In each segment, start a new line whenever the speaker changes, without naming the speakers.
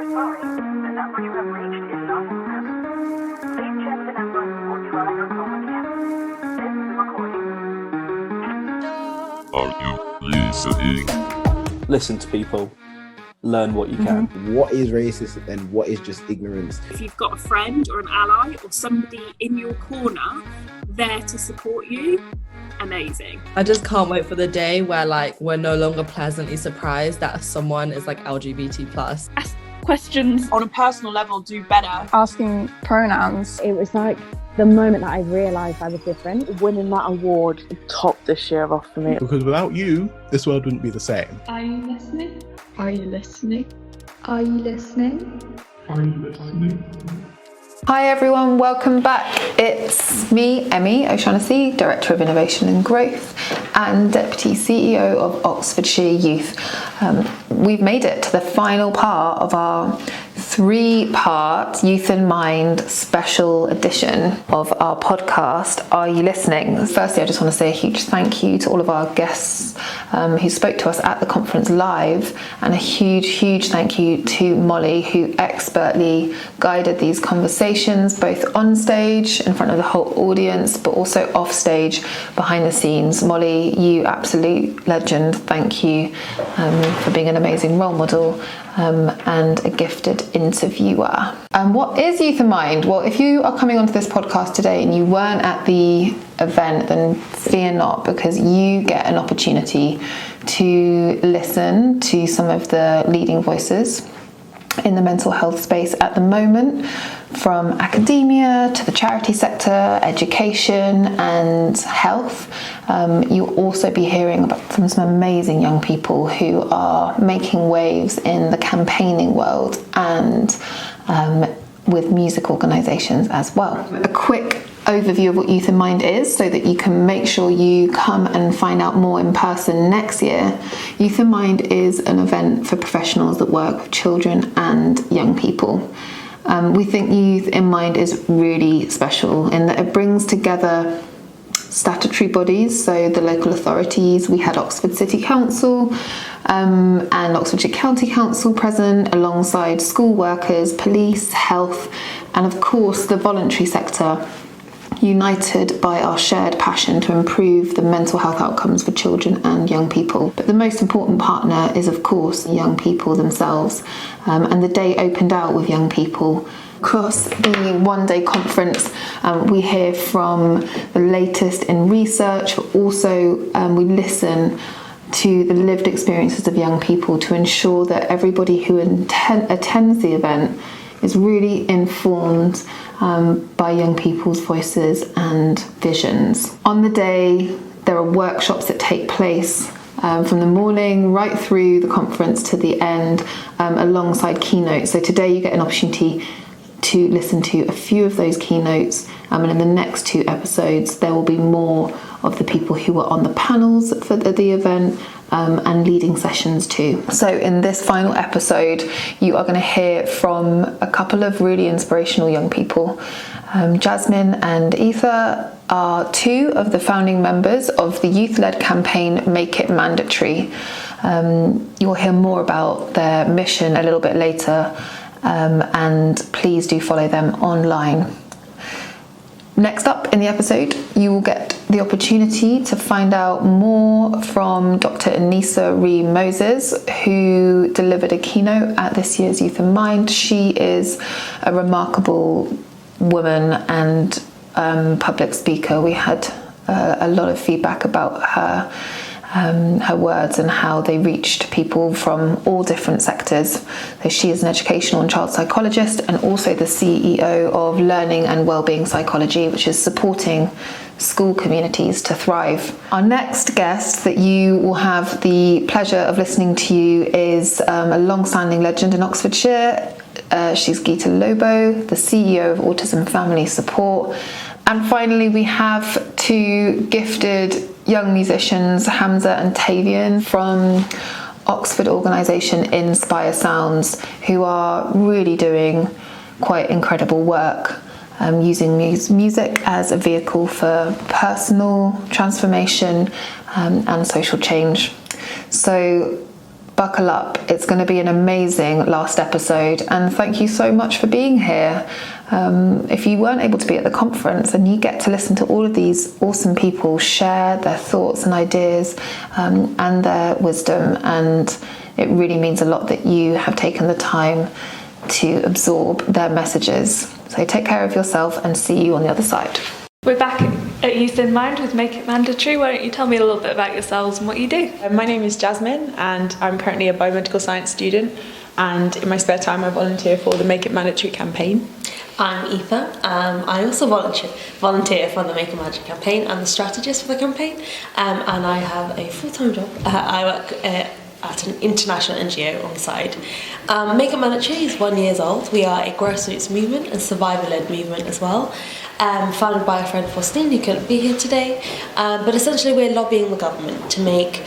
We're sorry. The number you have reached is not in service. Please check the number or try your call again. This is a recording.
Are you listening?
Listen to people. Learn what you can.
What is racist and what is just ignorance?
If you've got a friend or an ally or somebody in your corner there to support you, amazing.
I just can't wait for the day where we're no longer pleasantly surprised that someone is LGBT+.
Ask questions on a personal level, do better.
Asking pronouns.
It was like the moment that I realised I was different.
Winning that award topped this year off for me.
Because without you, this world wouldn't be the same.
Are you listening?
Are you listening?
Are you listening?
Are you listening?
Hi everyone, welcome back. It's me, Emmy O'Shaughnessy, Director of Innovation and Growth and Deputy CEO of Oxfordshire Youth. We've made it to the final part of our 3-part Youth in Mind special edition of our podcast, Are You Listening? Firstly, I just want to say a huge thank you to all of our guests who spoke to us at the conference live, and a huge thank you to Molly, who expertly guided these conversations both on stage in front of the whole audience but also off stage behind the scenes. Molly, you absolute legend. Thank you for being an amazing role model and a gifted interviewer. What is Youth in Mind? Well, if you are coming onto this podcast today and you weren't at the event, then fear not, because you get an opportunity to listen to some of the leading voices in the mental health space at the moment, from academia to the charity sector, education and health. You'll also be hearing about some amazing young people who are making waves in the campaigning world and with music organisations as well. A quick overview of what Youth in Mind is, so that you can make sure you come and find out more in person next year. Youth in Mind is an event for professionals that work with children and young people. We think Youth in Mind is really special in that it brings together statutory bodies, so the local authorities. We had Oxford City Council and Oxfordshire County Council present, alongside school workers, police, health, and of course the voluntary sector, united by our shared passion to improve the mental health outcomes for children and young people. But the most important partner is, of course, young people themselves. And the day opened out with young people. Across the one-day conference, we hear from the latest in research, but also we listen to the lived experiences of young people to ensure that everybody who attends the event is really informed by young people's voices and visions. On the day, there are workshops that take place from the morning right through the conference to the end, alongside keynotes. So today you get an opportunity to listen to a few of those keynotes, and in the next 2 episodes there will be more of the people who were on the panels for the event and leading sessions too. So in this final episode, you are going to hear from a couple of really inspirational young people. Jasmine and Ithar are 2 of the founding members of the youth-led campaign Make It Mandatory. You'll hear more about their mission a little bit later, and please do follow them online. Next up in the episode, you will get the opportunity to find out more from Dr. Anisa-Ree Moses, who delivered a keynote at this year's Youth in Mind. She is a remarkable woman and public speaker. We had a lot of feedback about her words and how they reached people from all different sectors. So she is an educational and child psychologist, and also the CEO of Learning and Wellbeing Psychology, which is supporting school communities to thrive. Our next guest that you will have the pleasure of listening to is a long-standing legend in Oxfordshire. She's Gita Lobo, the CEO of Autism Family Support. And finally, we have 2 gifted young musicians, Hamzah and Tavian, from Oxford organisation In-Spire Sounds, who are really doing quite incredible work, using music as a vehicle for personal transformation and social change. So buckle up. It's going to be an amazing last episode, and thank you so much for being here. If you weren't able to be at the conference, and you get to listen to all of these awesome people share their thoughts and ideas and their wisdom, and it really means a lot that you have taken the time to absorb their messages. So take care of yourself, and see you on the other side.
We're back at Youth in Mind with Make It Mandatory. Why don't you tell me a little bit about yourselves and what you do?
My name is Jasmine, and I'm currently a biomedical science student, and in my spare time I volunteer for the Make It Mandatory campaign.
I'm Ithar. I also volunteer for the Make It Mandatory campaign. I'm the strategist for the campaign, and I have a full-time job. I work at an international NGO on the side. Make It Mandatory is 1 year old. We are a grassroots movement and survivor-led movement as well. Founded by a friend Faustine who couldn't be here today, but essentially we're lobbying the government to make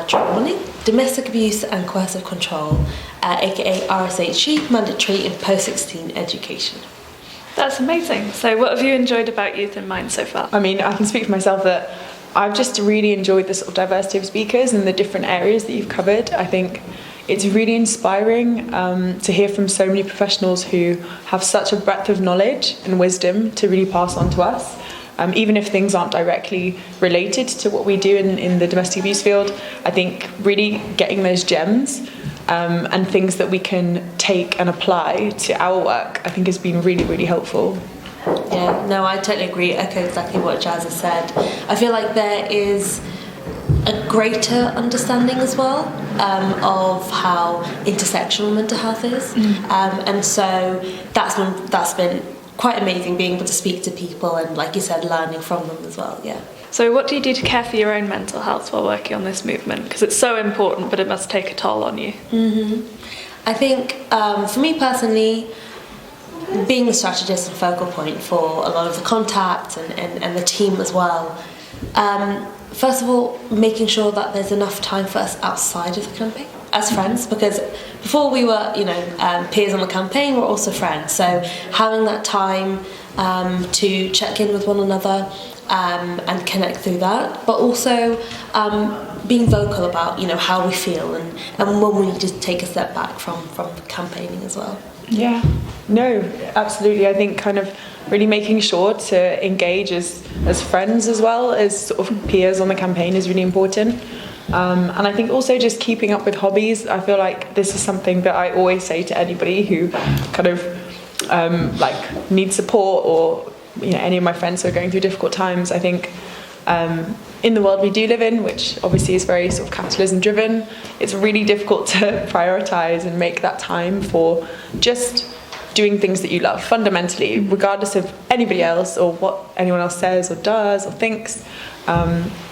child bullying, domestic abuse and coercive control, aka RSHE, mandatory in post-16 education.
That's amazing. So what have you enjoyed about Youth in Mind so far?
I mean, I can speak for myself that I've just really enjoyed the sort of diversity of speakers and the different areas that you've covered. I think it's really inspiring to hear from so many professionals who have such a breadth of knowledge and wisdom to really pass on to us. Even if things aren't directly related to what we do in the domestic abuse field, I think really getting those gems and things that we can take and apply to our work, I think has been really, really helpful.
Yeah, no, I totally agree. Echo exactly what Jazz has said. I feel like there is a greater understanding as well of how intersectional mental health is, and so that's been quite amazing, being able to speak to people and, like you said, learning from them as well. Yeah.
So what do you do to care for your own mental health while working on this movement? Because it's so important, but it must take a toll on you.
I think for me personally, being the strategist and focal point for a lot of the contact and the team as well, first of all, making sure that there's enough time for us outside of the campaign as friends, because before we were, peers on the campaign, we're also friends. So having that time to check in with one another and connect through that, but also being vocal about, how we feel and when we need to take a step back from campaigning as well.
Yeah, no, absolutely. I think kind of really making sure to engage as friends as well as sort of peers on the campaign is really important. And I think also just keeping up with hobbies. I feel like this is something that I always say to anybody who kind of needs support, or any of my friends who are going through difficult times. I think in the world we do live in, which obviously is very sort of capitalism driven, it's really difficult to prioritise and make that time for just doing things that you love fundamentally, regardless of anybody else or what anyone else says or does or thinks.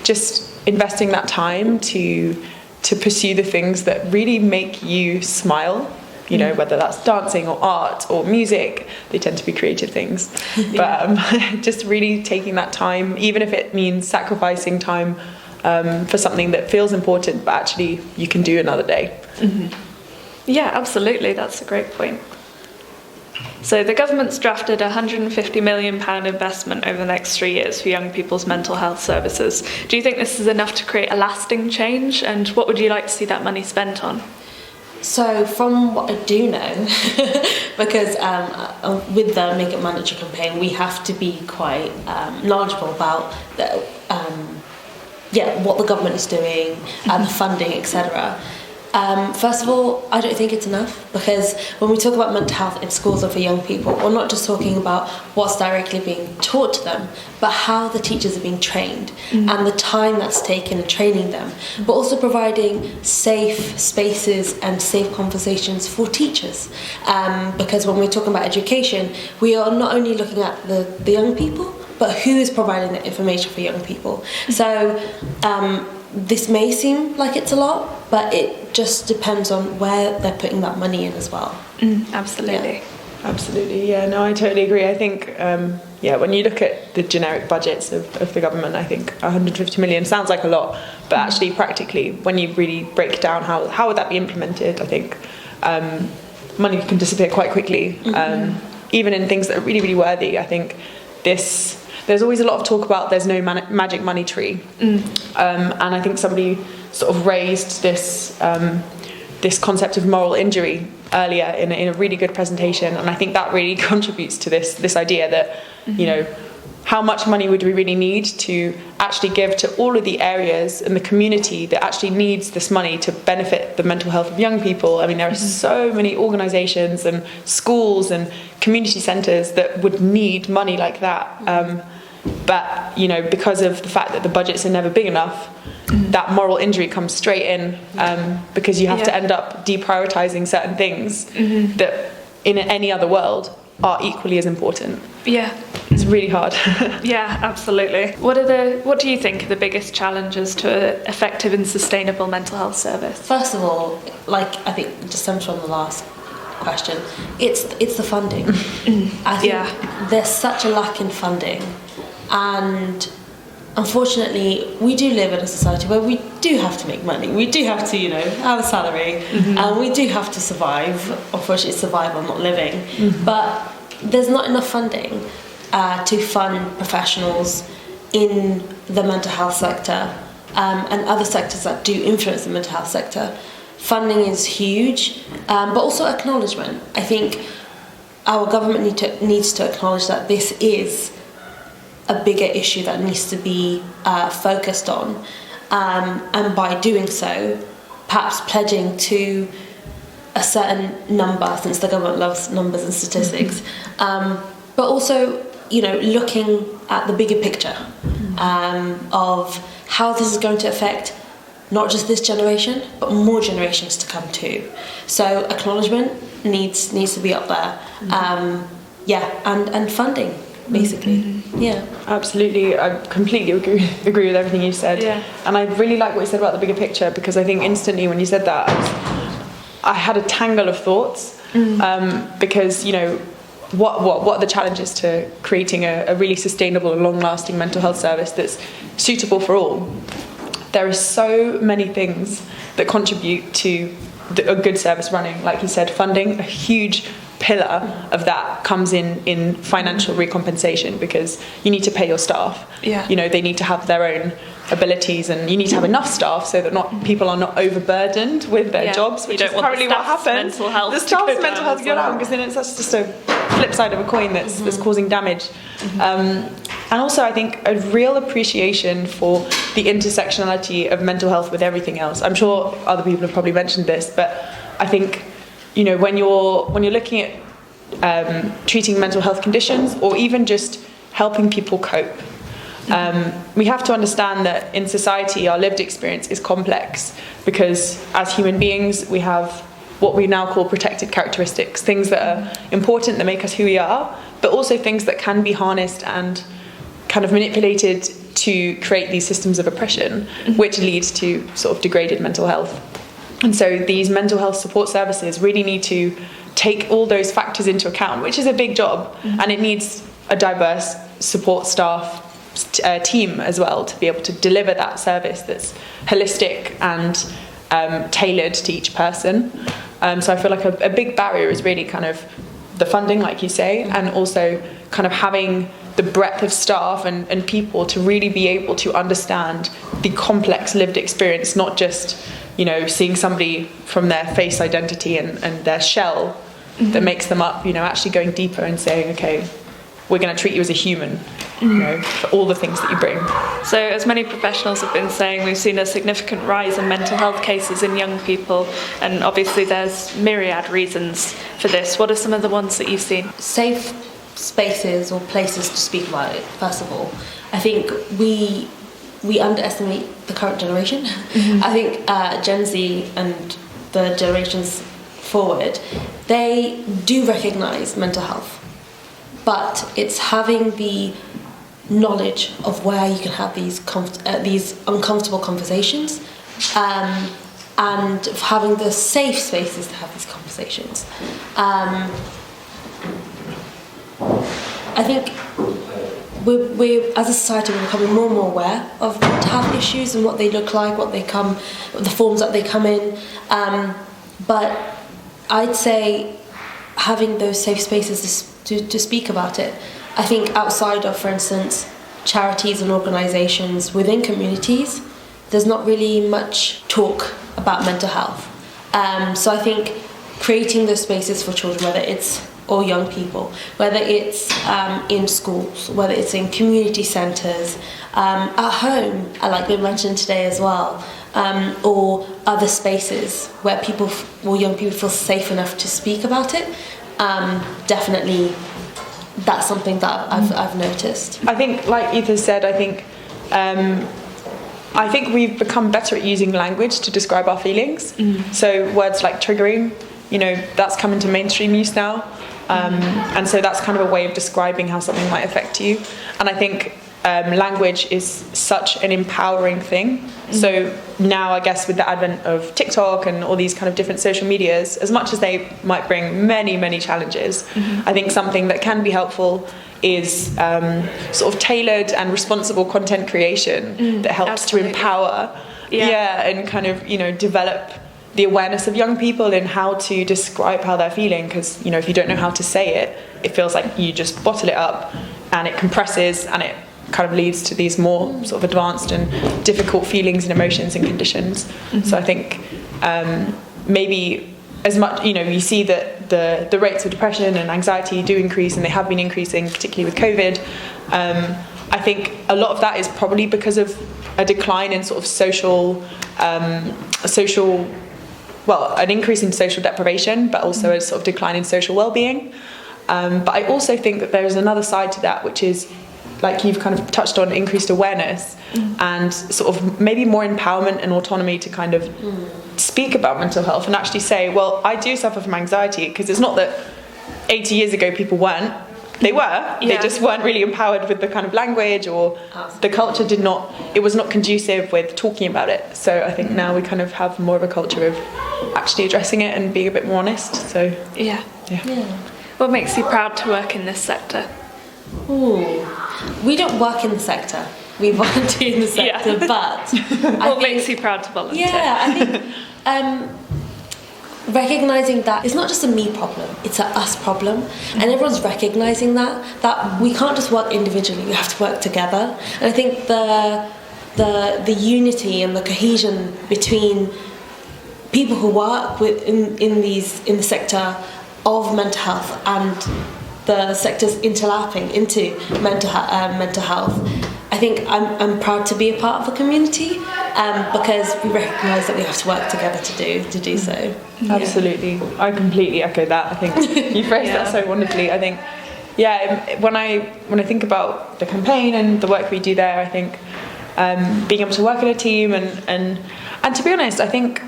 Just investing that time to pursue the things that really make you smile, whether that's dancing or art or music. They tend to be creative things. But just really taking that time, even if it means sacrificing time for something that feels important, but actually you can do another day.
Yeah, absolutely. That's a great point. So the government's drafted a £150 million investment over the next 3 years for young people's mental health services. Do you think this is enough to create a lasting change? And what would you like to see that money spent on?
So from what I do know, because with the Make It Mandatory campaign, we have to be quite knowledgeable about what the government is doing and the funding, etc. First of all, I don't think it's enough, because when we talk about mental health in schools or for young people, we're not just talking about what's directly being taught to them, but how the teachers are being trained and the time that's taken in training them, but also providing safe spaces and safe conversations for teachers. Because when we're talking about education, we are not only looking at the young people, but who is providing that information for young people. So this may seem like it's a lot, but it just depends on where they're putting that money in as well.
Absolutely.
Absolutely, yeah, no, I totally agree. I think, when you look at the generic budgets of the government, I think 150 million sounds like a lot, but actually practically, when you really break down how would that be implemented, I think money can disappear quite quickly, even in things that are really, really worthy. I think there's always a lot of talk about there's no magic money tree. And I think somebody sort of raised this this concept of moral injury earlier in a really good presentation, and I think that really contributes to this idea that, you know, how much money would we really need to actually give to all of the areas in the community that actually needs this money to benefit the mental health of young people? I mean, there are so many organisations and schools and community centres that would need money like that. But, you know, because of the fact that the budgets are never big enough, that moral injury comes straight in, because you have to end up deprioritising certain things that in any other world are equally as important.
Yeah.
It's really hard.
Yeah, absolutely. What do you think are the biggest challenges to an effective and sustainable mental health service?
First of all, like I think just stems from the last question, it's the funding. I think there's such a lack in funding, and unfortunately we do live in a society where we do have to make money, we do have to, you know, have a salary, and we do have to survive. Unfortunately, survival, not living. But there's not enough funding to fund professionals in the mental health sector, and other sectors that do influence the mental health sector. Funding is huge, but also acknowledgement. I think our government needs to acknowledge that this is a bigger issue that needs to be focused on, and by doing so, perhaps pledging to a certain number, since the government loves numbers and statistics, but also, you know, looking at the bigger picture of how this is going to affect not just this generation, but more generations to come too. So acknowledgement needs to be up there, and funding, basically. Yeah,
absolutely. I completely agree with everything you said. And I really like what you said about the bigger picture, because I think instantly when you said that, I had a tangle of thoughts, because, you know, what are the challenges to creating a really sustainable and long-lasting mental health service that's suitable for all? There are so many things that contribute to a good service running. Like you said, funding, a huge pillar of that comes in financial recompensation, because you need to pay your staff. You know, they need to have their own abilities, and you need to have enough staff so that people are not overburdened with their jobs, which is currently what happens. The staff's mental health go down, because then that's just a flip side of a coin that's causing damage. And also, I think a real appreciation for the intersectionality of mental health with everything else. I'm sure other people have probably mentioned this, but I think, you know, when you're looking at treating mental health conditions, or even just helping people cope, we have to understand that in society our lived experience is complex, because as human beings we have what we now call protected characteristics, things that are important, that make us who we are, but also things that can be harnessed and kind of manipulated to create these systems of oppression, which leads to sort of degraded mental health. And so these mental health support services really need to take all those factors into account, which is a big job, and it needs a diverse support staff team as well to be able to deliver that service that's holistic and tailored to each person. So I feel like a big barrier is really kind of the funding, like you say, and also kind of having the breadth of staff and people to really be able to understand the complex lived experience, not just, you know, seeing somebody from their face identity and their shell that makes them up, you know, actually going deeper and saying, okay, we're going to treat you as a human, you know, for all the things that you bring.
So, as many professionals have been saying, we've seen a significant rise in mental health cases in young people, and obviously there's myriad reasons for this. What are some of the ones that you've seen?
Safe spaces or places to speak about it, first of all. I think we underestimate the current generation. I think Gen Z and the generations forward, they do recognise mental health, but it's having the knowledge of where you can have these uncomfortable conversations, and having the safe spaces to have these conversations. I think we as a society, we're becoming more and more aware of mental health issues and what they look like, the forms that they come in. But I'd say having those safe spaces to speak about it. I think outside of, for instance, charities and organisations within communities, there's not really much talk about mental health. So I think creating those spaces for children, whether it's or young people, whether it's in schools, whether it's in community centres, at home, like we mentioned today as well, or other spaces where people or young people feel safe enough to speak about it. Definitely, that's something that I've noticed.
I think, like Ithar said, I think we've become better at using language to describe our feelings. So words like triggering, that's come into mainstream use now. And so that's kind of a way of describing how something might affect you. And I think language is such an empowering thing. So now, I guess, with the advent of TikTok and all these kind of different social medias, as much as they might bring many, many challenges, I think something that can be helpful is sort of tailored and responsible content creation that helps to empower and kind of, develop the awareness of young people in how to describe how they're feeling, because if you don't know how to say it, it feels like you just bottle it up and it compresses and it kind of leads to these more sort of advanced and difficult feelings and emotions and conditions. So I think maybe as much, you see that the rates of depression and anxiety do increase, and they have been increasing, particularly with COVID. I think a lot of that is probably because of a decline in sort of an increase in social deprivation, but also a sort of decline in social well-being. But I also think that there is another side to that, which is, like you've kind of touched on, increased awareness and sort of maybe more empowerment and autonomy to kind of speak about mental health and actually say, well, I do suffer from anxiety, because it's not that 80 years ago people weren't. They were. They just weren't really empowered with the kind of language, or the culture it was not conducive with talking about it. So I think now we kind of have more of a culture of actually addressing it and being a bit more honest. So
yeah. What makes you proud to work in this sector?
We don't work in the sector. We volunteer in the sector, but
what makes you proud to volunteer?
I think recognising that it's not just a me problem, it's a us problem, and everyone's recognising that we can't just work individually, we have to work together. And I think the unity and the cohesion between people who work in the sector of mental health and the sectors interlapping into mental health. I think I'm proud to be a part of the community because we recognise that we have to work together to do so.
Absolutely, I completely echo that. I think you phrased that so wonderfully. I think, when I think about the campaign and the work we do there, I think being able to work in a team and to be honest, I think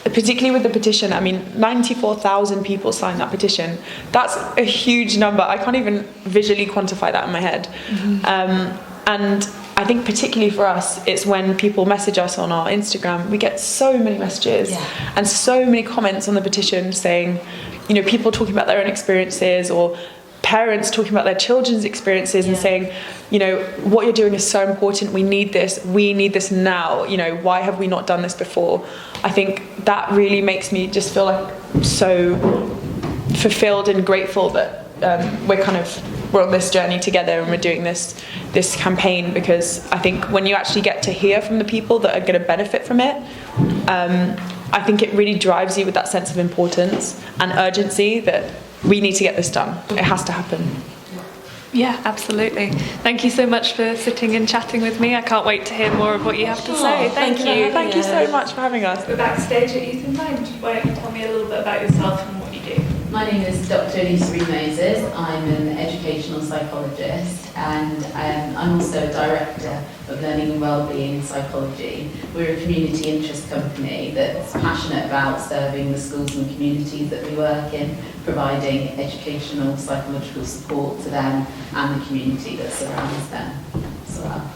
particularly with the petition, 94,000 people signed that petition. That's a huge number. I can't even visually quantify that in my head. And I think particularly for us, it's when people message us on our Instagram, we get so many messages and so many comments on the petition saying, people talking about their own experiences, or parents talking about their children's experiences and saying, what you're doing is so important, we need this now, why have we not done this before? I think that really makes me just feel like so fulfilled and grateful that we're on this journey together and we're doing this campaign, because I think when you actually get to hear from the people that are going to benefit from it, I think it really drives you with that sense of importance and urgency that we need to get this done. It has to happen.
Yeah, absolutely. Thank you so much for sitting and chatting with me. I can't wait to hear more of what you have to say. Thank you.
Thank you so much for having us.
We're backstage at Youth in Mind. Why don't you tell me a little bit about yourself and what you do?
My name is Dr. Anisa-Ree. I'm an educational psychologist, and I'm also a director of Learning and Wellbeing Psychology. We're a community interest company that's passionate about serving the schools and communities that we work in, providing educational psychological support to them and the community that surrounds them as well.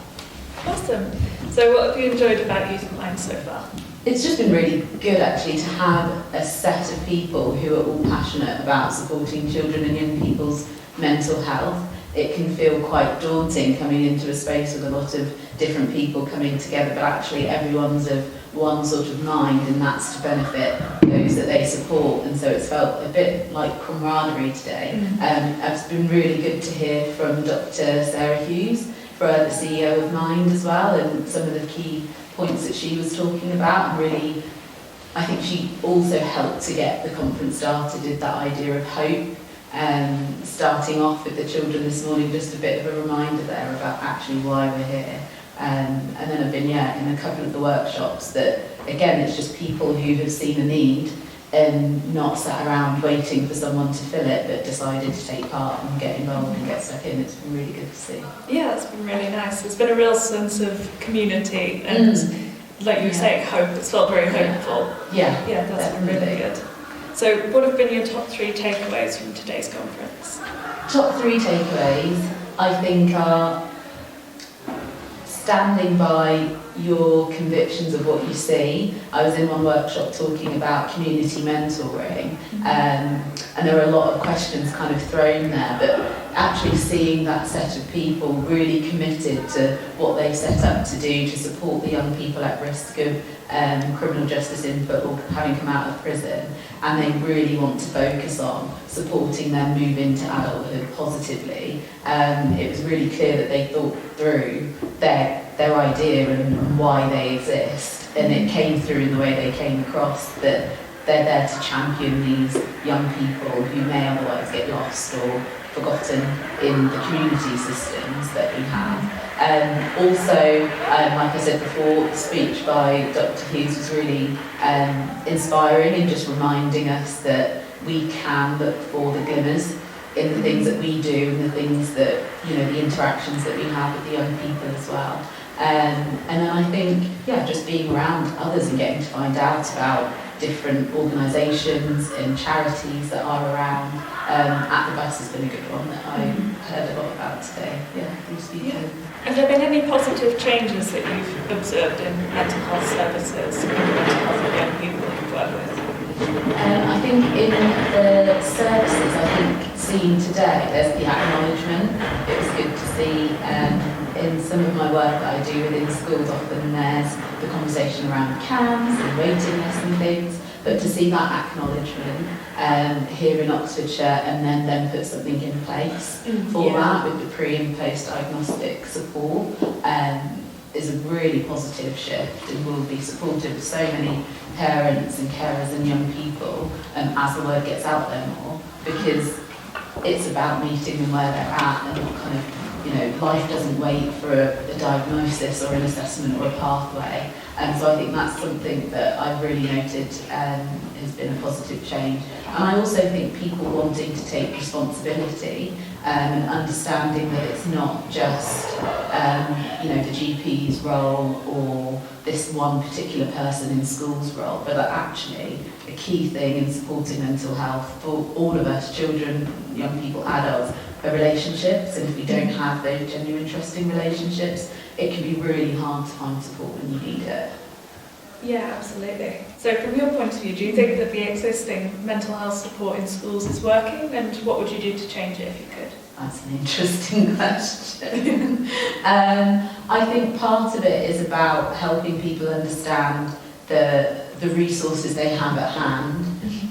Awesome. So what have you enjoyed about Youth in Mind so far?
It's just been really good actually to have a set of people who are all passionate about supporting children and young people's mental health. It can feel quite daunting coming into a space with a lot of different people coming together, but actually everyone's of one sort of mind, and that's to benefit those that they support. And so it's felt a bit like camaraderie today. It's been really good to hear from Dr. Sarah Hughes, the CEO of Mind as well, and some of the key points that she was talking about, and really I think she also helped to get the conference started with that idea of hope. Starting off with the children this morning, just a bit of a reminder there about actually why we're here. And then I've been, in a couple of the workshops that, again, it's just people who have seen a need and not sat around waiting for someone to fill it, but decided to take part and get involved and get stuck in. It's been really good to see.
Yeah, it's been really nice. There's been a real sense of community and, like you were saying, hope. It's felt very hopeful.
Yeah,
that's been really good. So what have been your top 3 takeaways from today's conference?
Top 3 takeaways, I think, are standing by your convictions of what you see. I was in one workshop talking about community mentoring, and there were a lot of questions kind of thrown there, but actually seeing that set of people really committed to what they set up to do to support the young people at risk of criminal justice input or having come out of prison, and they really want to focus on supporting them move into adulthood positively. It was really clear that they thought through their idea and why they exist, and it came through in the way they came across that they're there to champion these young people who may otherwise get lost or forgotten in the community systems that we have. Also, like I said before, the speech by Dr. Hughes was really inspiring and just reminding us that we can look for the glimmers in the things that we do and the things that, the interactions that we have with the young people as well. And then I think, just being around others and getting to find out about different organisations and charities that are around at the bus has been a good one that I heard a lot about today.
Have there been any positive changes that you've observed in mental health services and mental health of young people you've worked with?
I think in the services, seen today, there's the acknowledgement. It was good to see in some of my work that I do within schools, often there's the conversation around CAMS and waiting lists and things, but to see that acknowledgement here in Oxfordshire and then put something in place for that with the pre and post diagnostic support is a really positive shift, and will be supportive of so many parents and carers and young people as the word gets out there more, because it's about meeting them where they're at and what kind of, life doesn't wait for a diagnosis or an assessment or a pathway. And so I think that's something that I've really noted has been a positive change. And I also think people wanting to take responsibility and understanding that it's not just, the GP's role or this one particular person in school's role, but that actually a key thing in supporting mental health for all of us, children, young people, adults, are relationships. And if we don't have those genuine, trusting relationships, it can be really hard to find support when you need it.
Yeah, absolutely. So from your point of view, do you think that the existing mental health support in schools is working, and what would you do to change it if you could?
That's an interesting question. I think part of it is about helping people understand the resources they have at hand,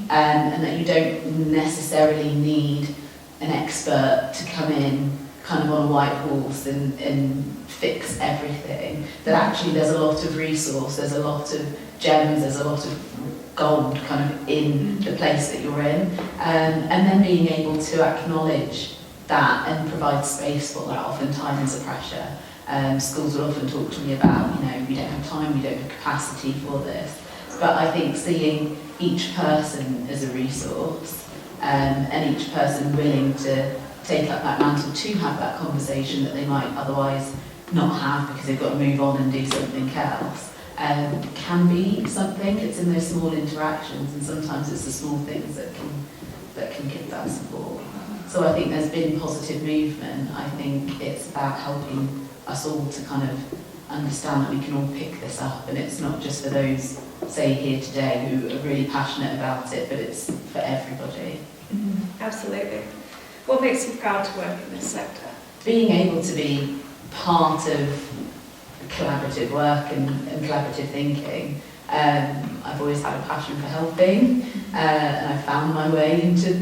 and that you don't necessarily need an expert to come in kind of on a white horse and fix everything. That actually there's a lot of resource, there's a lot of gems, there's a lot of gold kind of in the place that you're in, and then being able to acknowledge that and provide space for that. Oftentimes is a pressure. Schools will often talk to me about, we don't have time, we don't have capacity for this. But I think seeing each person as a resource and each person willing to take up that mantle to have that conversation that they might otherwise not have because they've got to move on and do something else, can be something. It's in those small interactions, and sometimes it's the small things that can give that support. So I think there's been positive movement. I think it's about helping us all to kind of understand that we can all pick this up, and it's not just for those, say, here today who are really passionate about it, but it's for everybody.
Absolutely. What makes you proud to work in this sector?
Being able to be part of collaborative work and collaborative thinking. I've always had a passion for helping, and I found my way into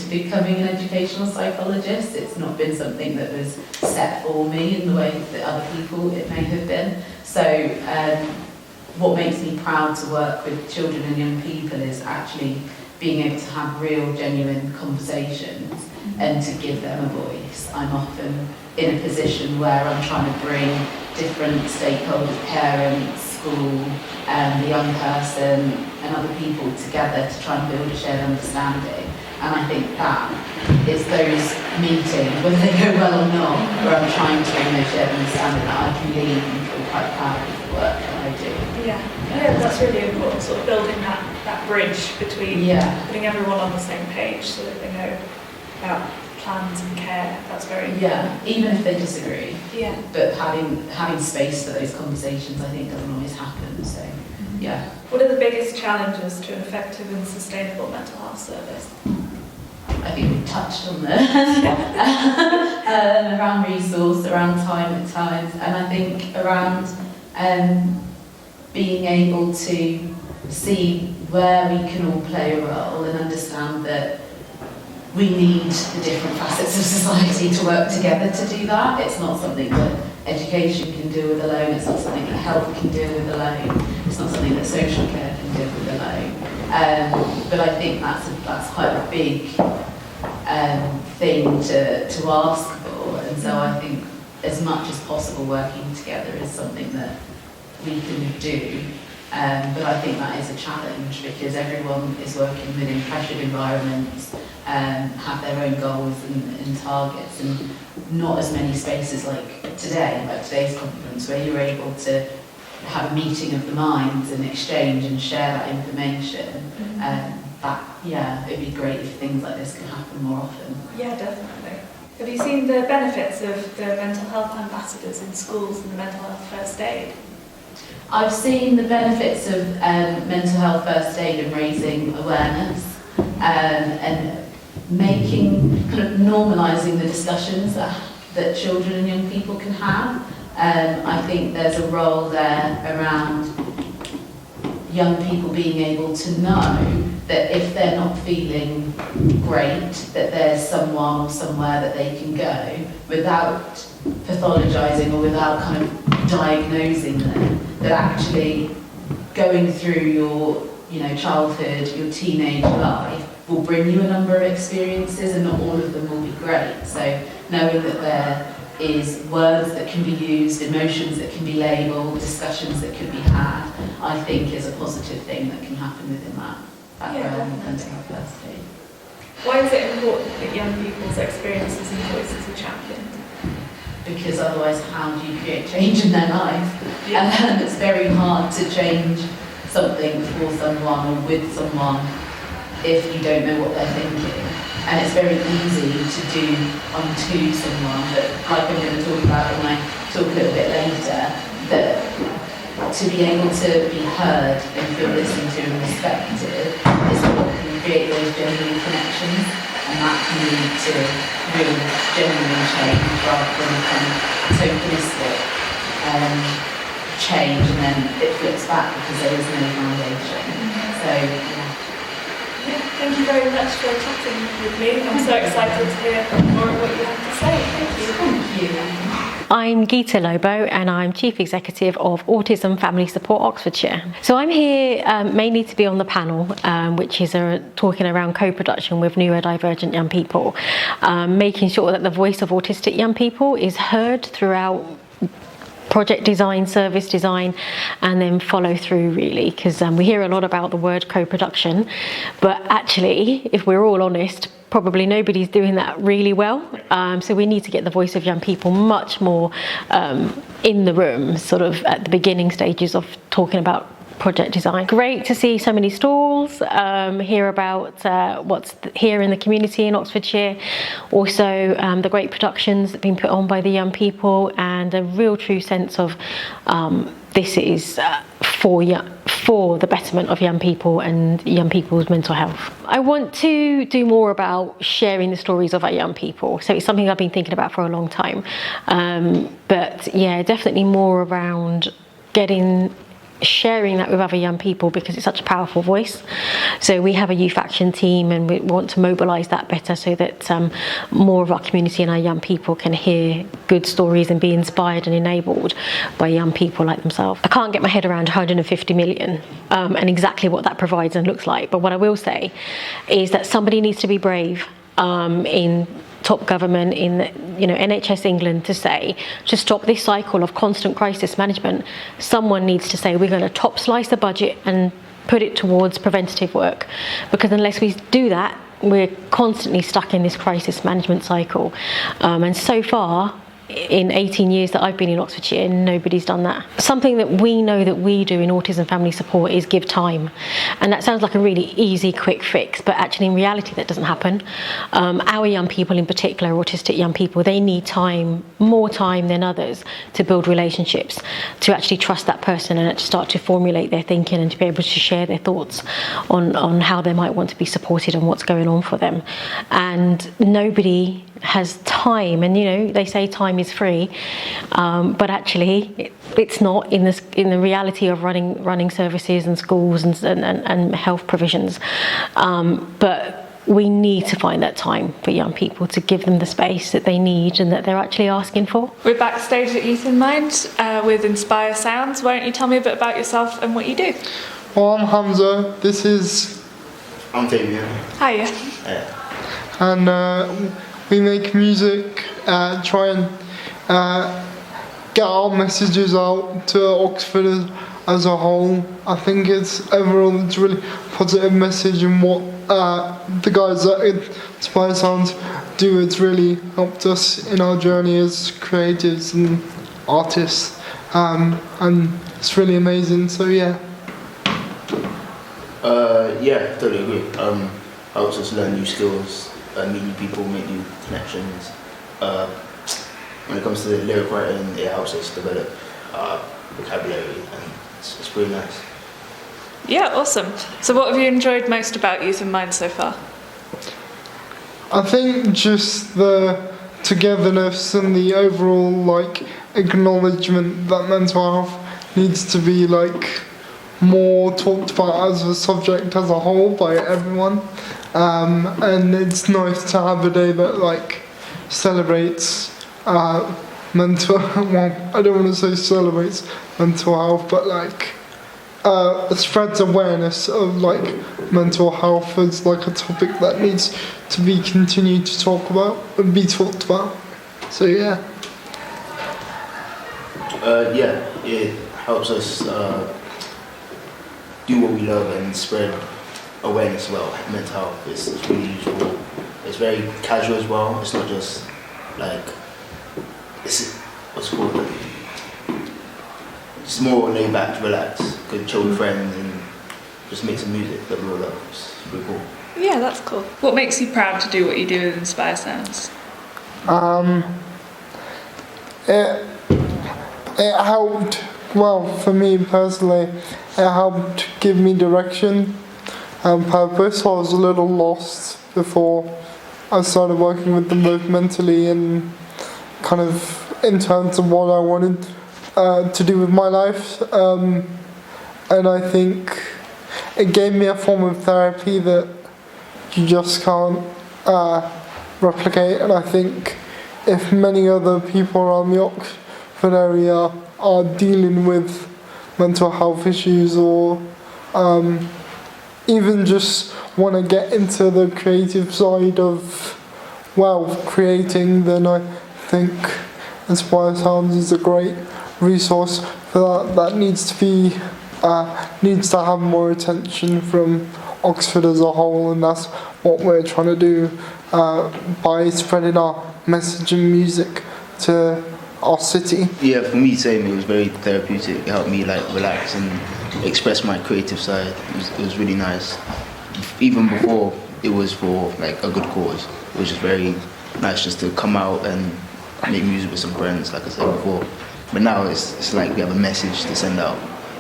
becoming an educational psychologist. It's not been something that was set for me in the way that other people it may have been. So what makes me proud to work with children and young people is actually being able to have real, genuine conversations and to give them a voice. I'm often in a position where I'm trying to bring different stakeholders, parents, school, the young person and other people together to try and build a shared understanding. And I think that is those meetings, whether they go well or not, where I'm trying to bring those shared understanding that I can lead and feel quite proud of the work that I do.
Yeah, that's really important, sort of building that bridge between putting everyone on the same page so that they know about plans and care. That's very important.
Yeah, even if they disagree.
Yeah.
But having space for those conversations, I think, doesn't always happen. So, yeah.
What are the biggest challenges to an effective and sustainable mental health service?
I think we've touched on them around resource, around time at times, and I think around being able to see where we can all play a role and understand that we need the different facets of society to work together to do that. It's not something that education can deal with alone, it's not something that health can deal with alone, it's not something that social care can deal with alone. But I think that's quite a big thing to ask for, and so I think as much as possible working together is something that we can do. But I think that is a challenge because everyone is working within pressured environments, have their own goals and targets, and not as many spaces like today, like today's conference, where you're able to have a meeting of the minds and exchange and share that information. It'd be great if things like this could happen more often.
Yeah, definitely. Have you seen the benefits of the mental health ambassadors in schools and the mental health first aid?
I've seen the benefits of mental health first aid and raising awareness and making, kind of normalising the discussions that children and young people can have. I think there's a role there around young people being able to know that if they're not feeling great, that there's someone or somewhere that they can go without pathologising or without kind of diagnosing them, that actually going through your childhood, your teenage life will bring you a number of experiences and not all of them will be great. So knowing that there is words that can be used, emotions that can be labelled, discussions that can be had, I think is a positive thing that can happen within that background and mental health first aid.
Why is it important that young people's experiences and voices are championed?
Because otherwise how do you create change in their life? And it's very hard to change something for someone or with someone if you don't know what they're thinking. And it's very easy to do unto someone, but like I'm going to talk about when I talk a little bit later, that to be able to be heard and feel listened to and respected is what can create those genuine connections, and that can lead to real genuine change rather than kind of tokenistic change and then it flips back because there is no foundation. So
thank you very much for chatting with me. I'm so excited to hear more of what you have to say. Thank you.
Thank you.
I'm Gita Lobo and I'm Chief Executive of Autism Family Support Oxfordshire. So I'm here mainly to be on the panel, which is talking around co-production with neurodivergent young people, making sure that the voice of autistic young people is heard throughout project design, service design, and then follow through really, because we hear a lot about the word co-production, but actually, if we're all honest, probably nobody's doing that really well. So we need to get the voice of young people much more in the room, sort of at the beginning stages of talking about project design. Great to see so many stalls, hear about what's here in the community in Oxfordshire, also the great productions that have been put on by the young people, and a real true sense of this is for the betterment of young people and young people's mental health. I want to do more about sharing the stories of our young people, so it's something I've been thinking about for a long time, but yeah, definitely more around getting sharing that with other young people because it's such a powerful voice. So we have a youth action team, and we want to mobilise that better so that more of our community and our young people can hear good stories and be inspired and enabled by young people like themselves. I can't get my head around 150 million and exactly what that provides and looks like, but what I will say is that somebody needs to be brave in top government, in NHS England, to say, to stop this cycle of constant crisis management, someone needs to say we're going to top slice the budget and put it towards preventative work, because unless we do that, we're constantly stuck in this crisis management cycle. And so far, in 18 years that I've been in Oxfordshire, nobody's done that. Something that we know that we do in autism family support is give time. And that sounds like a really easy, quick fix, but actually in reality that doesn't happen. Our young people in particular, autistic young people, they need time, more time than others, to build relationships, to actually trust that person and to start to formulate their thinking and to be able to share their thoughts on how they might want to be supported and what's going on for them. And nobody has time, and they say time is free, but actually it's not in the reality of running services and schools and health provisions. But we need to find that time for young people, to give them the space that they need and that they're actually asking for.
We're backstage at Youth in Mind with In-Spire Sounds. Why don't you tell me a bit about yourself and what you do?
Well, I'm Hamzah. I'm Tavian.
Hiya.
And we make music, try and get our messages out to Oxford as a whole. I think it's a really positive message, and what the guys at In-Spire Sounds do, it's really helped us in our journey as creatives and artists, and it's really amazing. So yeah.
Yeah, totally agree. Helps us learn new skills, meet new people, make new connections. When it comes to the lyric writing, it helps us develop vocabulary, and it's pretty nice.
Yeah, awesome. So what have you enjoyed most about Youth in Mind so far?
I think just the togetherness and the overall acknowledgement that mental health needs to be more talked about as a subject as a whole by everyone. And it's nice to have a day that celebrates mental, well, I don't want to say celebrates mental health, but spreads awareness of mental health as a topic that needs to be continued to talk about and be talked about. So yeah.
Yeah, it helps us do what we love and spread awareness about mental health. It's really useful. It's very casual as well. It's not just it's more laid back, relaxed, good chill with friends, and just make some music that we all love. It's pretty cool.
Yeah, that's cool. What makes you proud to do what you do with In-Spire Sounds?
It helped, well, for me personally, it helped give me direction and purpose. I was a little lost before I started working with them both mentally and kind of in terms of what I wanted to do with my life. And I think it gave me a form of therapy that you just can't replicate. And I think if many other people around the Oxford area are dealing with mental health issues or even just want to get into the creative side of, creating, then I think In-Spire Sounds is a great resource for that needs to have more attention from Oxford as a whole, and that's what we're trying to do by spreading our message and music to our city.
Yeah, for me, same. It was very therapeutic. It helped me relax and express my creative side. It was really nice. Even before it was for a good cause. It was just very nice just to come out and make music with some friends, like I said before. But now it's like we have a message to send out,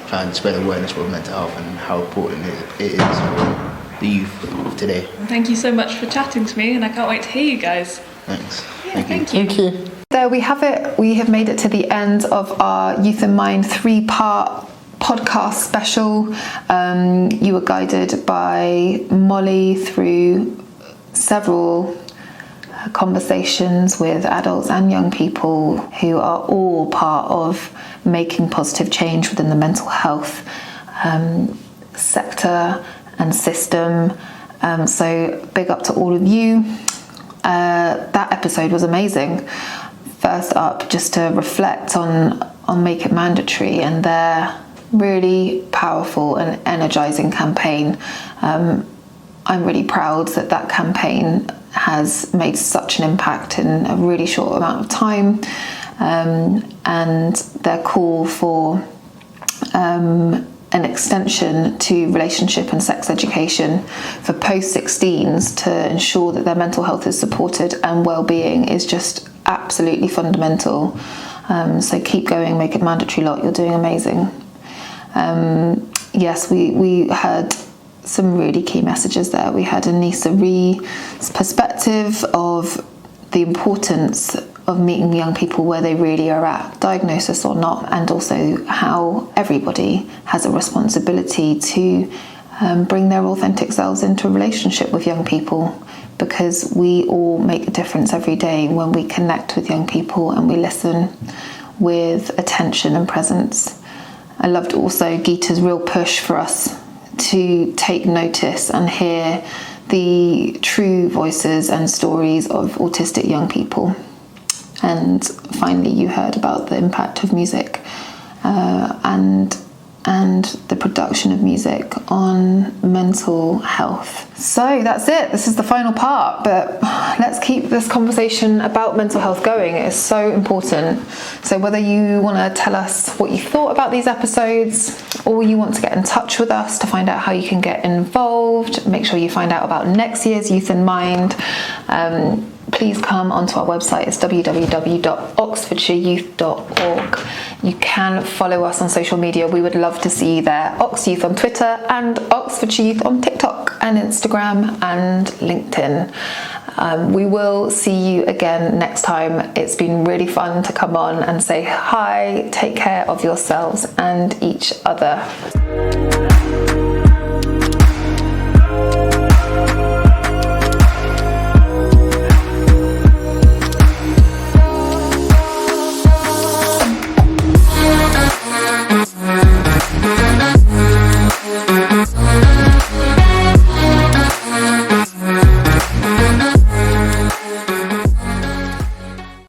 trying to spread awareness for mental health and how important it is for the youth of today.
Thank you so much for chatting to me, and I can't wait to hear you guys.
Thanks.
Yeah, thank you.
There we have it. We have made it to the end of our Youth in Mind 3-part podcast special. You were guided by Molly through several conversations with adults and young people who are all part of making positive change within the mental health sector and system. So big up to all of you. That episode was amazing. First up, just to reflect on Make It Mandatory and their really powerful and energizing campaign. I'm really proud that campaign has made such an impact in a really short amount of time, and their call for an extension to relationship and sex education for post-16s to ensure that their mental health is supported and well-being is just absolutely fundamental. So keep going, Make It Mandatory lot, you're doing amazing. Yes, we heard some really key messages there. We had Anisa-Ree's perspective of the importance of meeting young people where they really are at, diagnosis or not, and also how everybody has a responsibility to bring their authentic selves into a relationship with young people, because we all make a difference every day when we connect with young people and we listen with attention and presence. I loved also Gita's real push for us to take notice and hear the true voices and stories of autistic young people. And finally, you heard about the impact of music and the production of music on mental health. So that's it. This is the final part, but let's keep this conversation about mental health going. It is so important. So whether you want to tell us what you thought about these episodes, or you want to get in touch with us to find out how you can get involved, make sure you find out about next year's Youth in Mind. Please come onto our website. It's www.oxfordshireYouth.org. You can follow us on social media. We would love to see you there. Ox Youth on Twitter and Oxfordshire Youth on TikTok and Instagram and LinkedIn. We will see you again next time. It's been really fun to come on and say hi, take care of yourselves and each other.